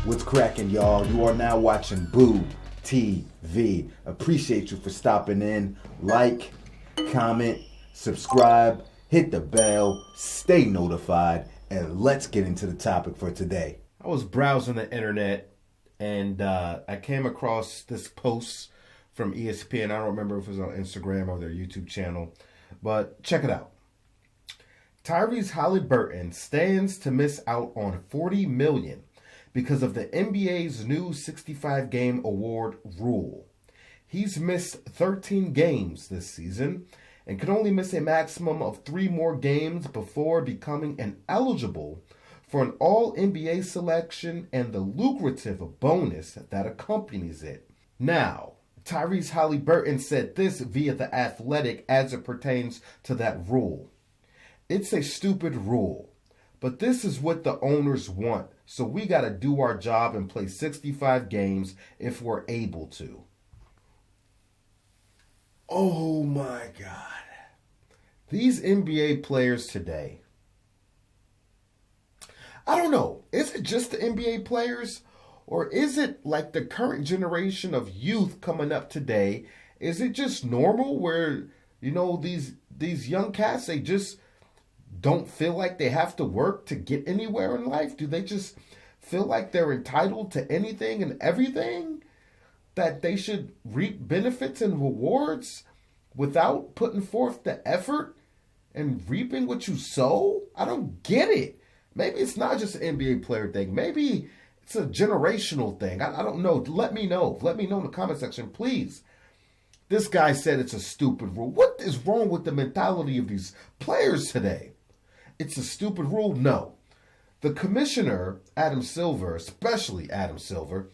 What's cracking, y'all? You are now watching Boo TV. Appreciate you for stopping in. Like, comment, subscribe, hit the bell, stay notified, and let's get into the topic for today. I was browsing the internet and I came across this post from ESPN. I don't remember if it was on Instagram or their YouTube channel, but check it out. Tyrese Haliburton stands to miss out on $40 million because of the NBA's new 65-game award rule. He's missed 13 games this season and can only miss a maximum of 3 more games before becoming ineligible for an All-NBA selection and the lucrative bonus that accompanies it. Now, Tyrese Haliburton said this via The Athletic as it pertains to that rule. It's a stupid rule, but this is what the owners want, so we got to do our job and play 65 games if we're able to. Oh my God. These NBA players today, I don't know, is it just the NBA players? Or is it like the current generation of youth coming up today? Is it just normal where, these young cats, they just don't feel like they have to work to get anywhere in life? Do they just feel like they're entitled to anything and everything? That they should reap benefits and rewards without putting forth the effort and reaping what you sow? I don't get it. Maybe it's not just an NBA player thing. Maybe it's a generational thing. I don't know. Let me know. Let me know in the comment section, please. This guy said it's a stupid rule. What is wrong with the mentality of these players today? It's a stupid rule? No. The commissioner, Adam Silver, especially Adam Silver,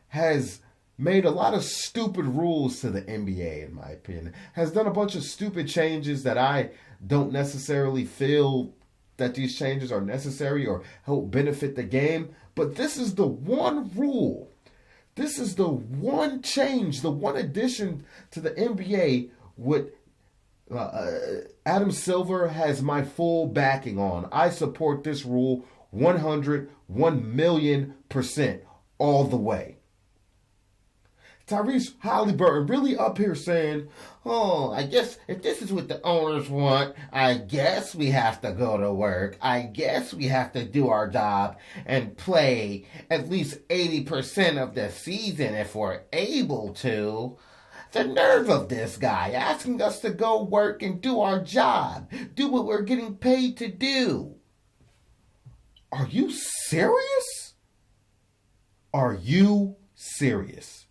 has made a lot of stupid rules to the NBA, in my opinion. Has done a bunch of stupid changes that I don't necessarily feel that these changes are necessary or help benefit the game. But this is the one rule. This is the one change, the one addition to the NBA with Adam Silver has my full backing on. I support this rule 1,000,000% all the way. Tyrese Haliburton really up here saying, I guess if this is what the owners want, I guess we have to go to work. I guess we have to do our job and play at least 80% of the season if we're able to. The nerve of this guy asking us to go work and do our job. Do what we're getting paid to do. Are you serious? Are you serious?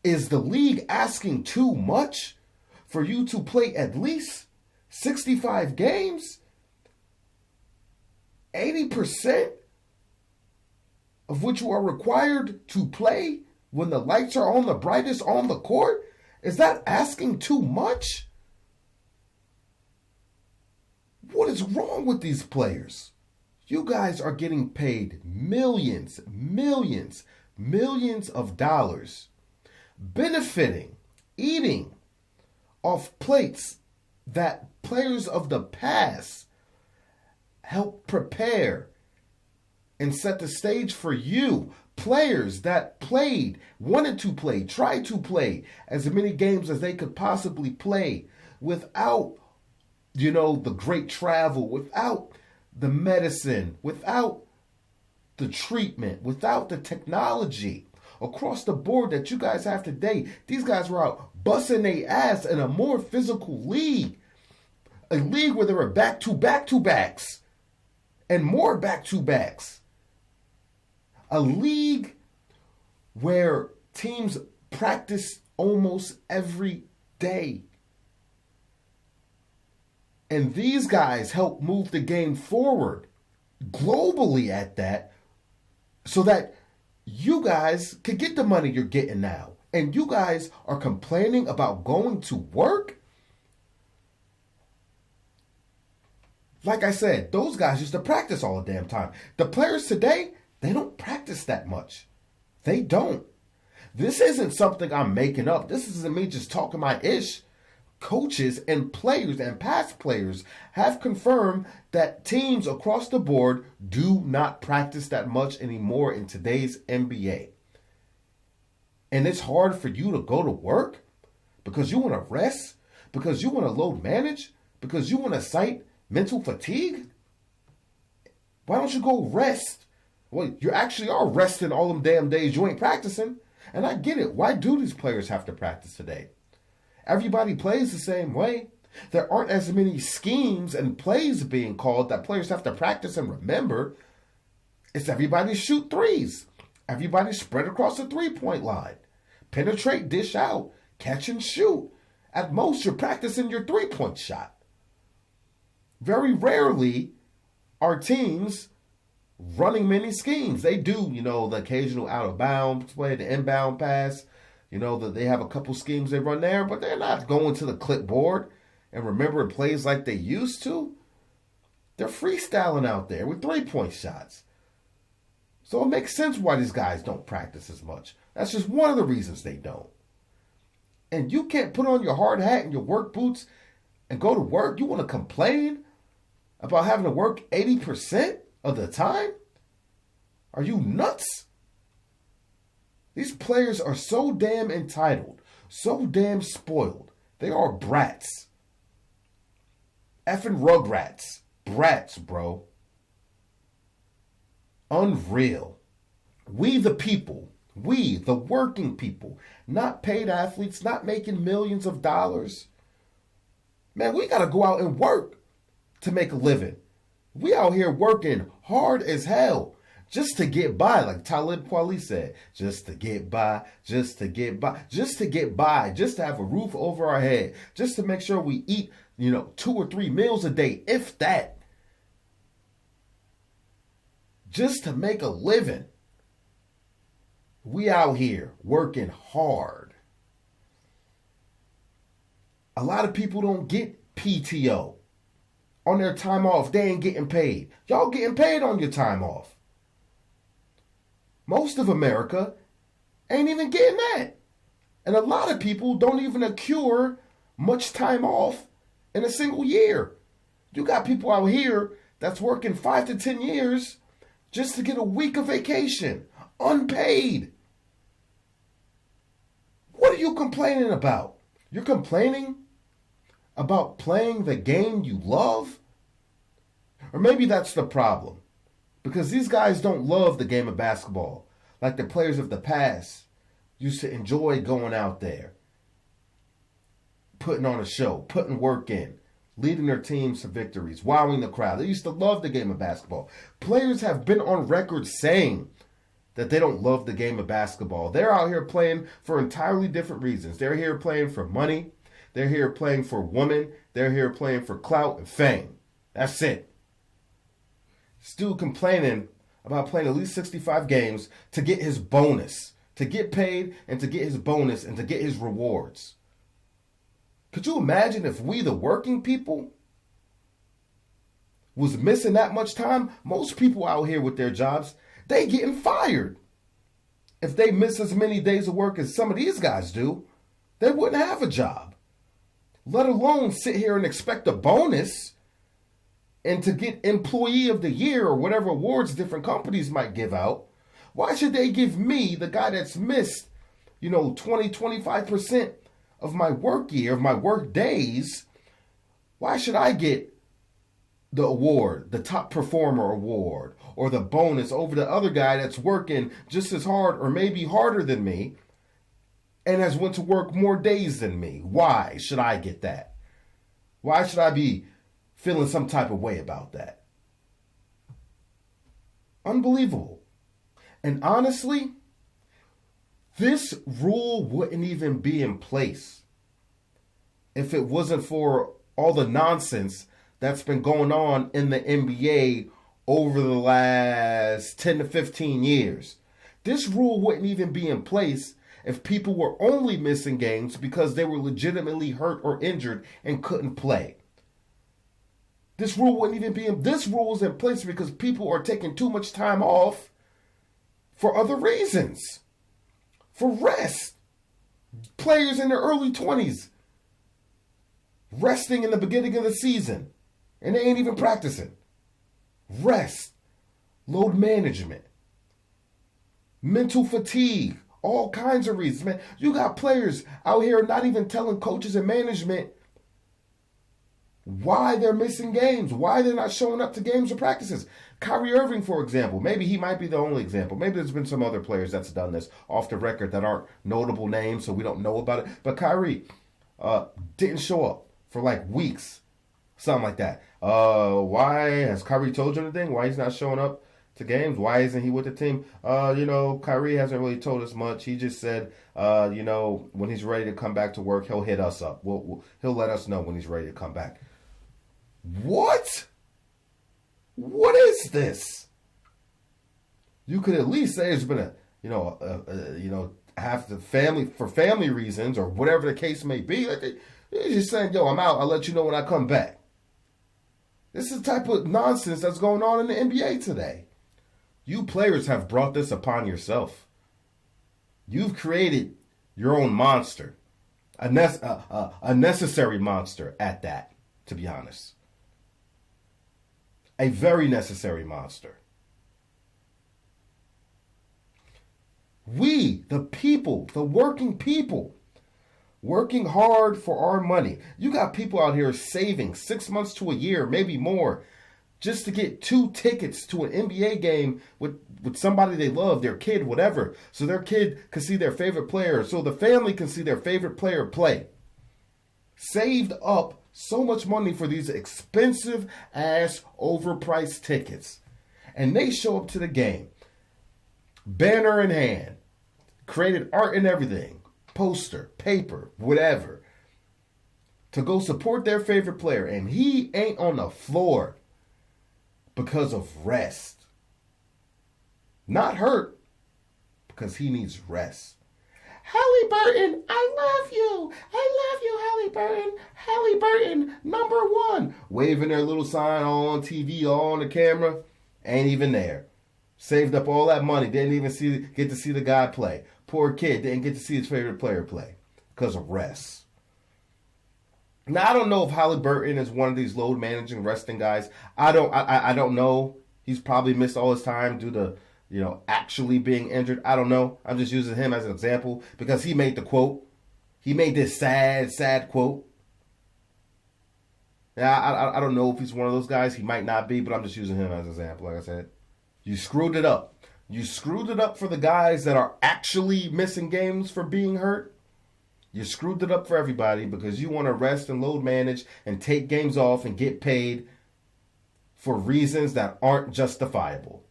Is the league asking too much for you to play at least 65 games? 80% of which you are required to play when the lights are on the brightest on the court? Is that asking too much? What is wrong with these players? You guys are getting paid millions of dollars, benefiting, eating off plates that players of the past helped prepare and set the stage for you. Players that played, wanted to play, tried to play as many games as they could possibly play without, the great travel, without the medicine, without the treatment, without the technology across the board that you guys have today. These guys were out busting their ass in a more physical league. A league where there were back-to-backs and more back-to-backs. A league where teams practice almost every day. And these guys help move the game forward, globally at that, so that you guys can get the money you're getting now. And you guys are complaining about going to work? Like I said, those guys used to practice all the damn time. The players today, they don't practice that much. They don't. This isn't something I'm making up. This isn't me just talking my ish. coaches and players and past players have confirmed that teams across the board do not practice that much anymore in today's NBA. And it's hard for you to go to work because you want to rest, because you want to load manage, because you want to cite mental fatigue. Why don't you go rest? Well, you actually are resting all them damn days you ain't practicing. And I get it. Why do these players have to practice today? Everybody plays the same way. There aren't as many schemes and plays being called that players have to practice and remember. It's everybody shoot threes. Everybody spread across the three-point line. Penetrate, dish out, catch and shoot. At most, you're practicing your three-point shot. Very rarely are teams running many schemes. They do, the occasional out-of-bounds play, the inbound pass. That they have a couple schemes they run there, but they're not going to the clipboard and remembering plays like they used to. They're freestyling out there with three-point shots. So it makes sense why these guys don't practice as much. That's just one of the reasons they don't. And you can't put on your hard hat and your work boots and go to work. You want to complain about having to work 80% of the time? Are you nuts? These players are so damn entitled, so damn spoiled. They are brats. Effing rugrats. Brats, bro. Unreal. We the people, we the working people, not paid athletes, not making millions of dollars. Man, we got to go out and work to make a living. We out here working hard as hell. Just to get by, like Talib Kweli said, just to get by, just to get by, just to get by, just to have a roof over our head, just to make sure we eat, 2 or 3 meals a day, if that. Just to make a living. We out here working hard. A lot of people don't get PTO. On their time off, they ain't getting paid. Y'all getting paid on your time off. Most of America ain't even getting that. And a lot of people don't even accrue much time off in a single year. You got people out here that's working 5 to 10 years just to get a week of vacation, unpaid. What are you complaining about? You're complaining about playing the game you love? Or maybe that's the problem. Because these guys don't love the game of basketball like the players of the past used to enjoy going out there, putting on a show, putting work in, leading their teams to victories, wowing the crowd. They used to love the game of basketball. Players have been on record saying that they don't love the game of basketball. They're out here playing for entirely different reasons. They're here playing for money. They're here playing for women. They're here playing for clout and fame. That's it. Still complaining about playing at least 65 games to get his bonus, to get paid and to get his bonus and to get his rewards. Could you imagine if we, the working people, was missing that much time? Most people out here with their jobs, they getting fired. If they miss as many days of work as some of these guys do, they wouldn't have a job. Let alone sit here and expect a bonus and to get Employee of the Year or whatever awards different companies might give out. Why should they give me, the guy that's missed, 20-25% of my work year, of my work days? Why should I get the award, the top performer award, or the bonus over the other guy that's working just as hard or maybe harder than me and has went to work more days than me? Why should I get that? Why should I be feeling some type of way about that? Unbelievable. And honestly, this rule wouldn't even be in place if it wasn't for all the nonsense that's been going on in the NBA over the last 10 to 15 years. This rule wouldn't even be in place if people were only missing games because they were legitimately hurt or injured and couldn't play. This rule wouldn't even be in. This rule is in place because people are taking too much time off for other reasons. For rest. Players in their early 20s resting in the beginning of the season, and they ain't even practicing. Rest, load management, mental fatigue, all kinds of reasons, man. You got players out here not even telling coaches and management why they're missing games, why they're not showing up to games or practices. Kyrie Irving, for example, maybe he might be the only example. Maybe there's been some other players that's done this off the record that aren't notable names, so we don't know about it. But Kyrie didn't show up for like weeks, something like that. Why has Kyrie told you anything? Why he's not showing up to games? Why isn't he with the team? Kyrie hasn't really told us much. He just said, when he's ready to come back to work, he'll hit us up. He'll let us know when he's ready to come back. What? What is this? You could at least say there's been have the family reasons or whatever the case may be. Like they're just saying, yo, I'm out. I'll let you know when I come back. This is the type of nonsense that's going on in the NBA today. You players have brought this upon yourself. You've created your own monster. A necessary monster at that, to be honest. A very necessary monster. We, the people, the working people, working hard for our money. You got people out here saving 6 months to a year, maybe more, just to get 2 tickets to an NBA game with somebody they love, their kid, whatever. So their kid can see their favorite player, so the family can see their favorite player play. Saved up so much money for these expensive ass overpriced tickets. And they show up to the game, banner in hand, created art and everything, poster, paper, whatever, to go support their favorite player. And he ain't on the floor because of rest. Not hurt, because he needs rest. Haliburton, I love you. I love you, Haliburton. Haliburton, #1. Waving their little sign all on TV, all on the camera. Ain't even there. Saved up all that money. Didn't even get to see the guy play. Poor kid didn't get to see his favorite player play because of rest. Now, I don't know if Haliburton is one of these load managing resting guys. I don't know. He's probably missed all his time due to actually being injured. I don't know. I'm just using him as an example because he made the quote. He made this sad quote. Now, I don't know if he's one of those guys. He might not be, but I'm just using him as an example. Like I said, you screwed it up. You screwed it up for the guys that are actually missing games for being hurt. You screwed it up for everybody because you want to rest and load manage and take games off and get paid for reasons that aren't justifiable.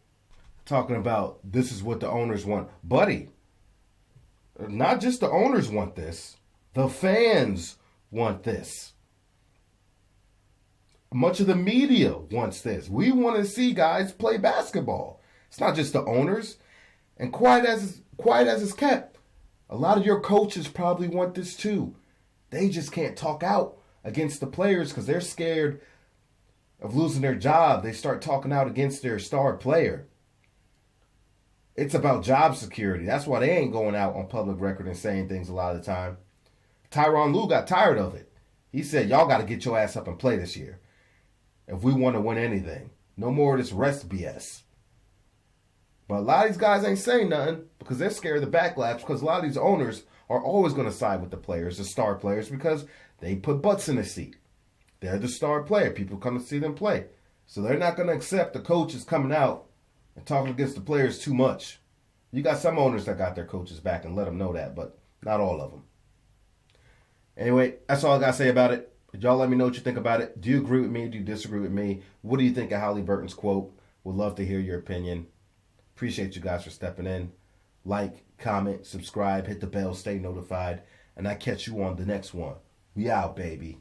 Talking about this is what the owners want. Buddy, not just the owners want this. The fans want this. Much of the media wants this. We want to see guys play basketball. It's not just the owners. And quiet as it's kept, a lot of your coaches probably want this too. They just can't talk out against the players because they're scared of losing their job. They start talking out against their star player. It's about job security. That's why they ain't going out on public record and saying things a lot of the time. Tyronn Lue got tired of it. He said, y'all got to get your ass up and play this year if we want to win anything. No more of this rest BS. But a lot of these guys ain't saying nothing because they're scared of the backlash because a lot of these owners are always going to side with the players, the star players, because they put butts in the seat. They're the star player. People come to see them play. So they're not going to accept the coaches coming out and talking against the players too much. You got some owners that got their coaches back and let them know that, but not all of them. Anyway, that's all I got to say about it. Y'all let me know what you think about it. Do you agree with me? Do you disagree with me? What do you think of Haliburton's quote? Would love to hear your opinion. Appreciate you guys for stepping in. Like, comment, subscribe, hit the bell, stay notified. And I catch you on the next one. We out, baby.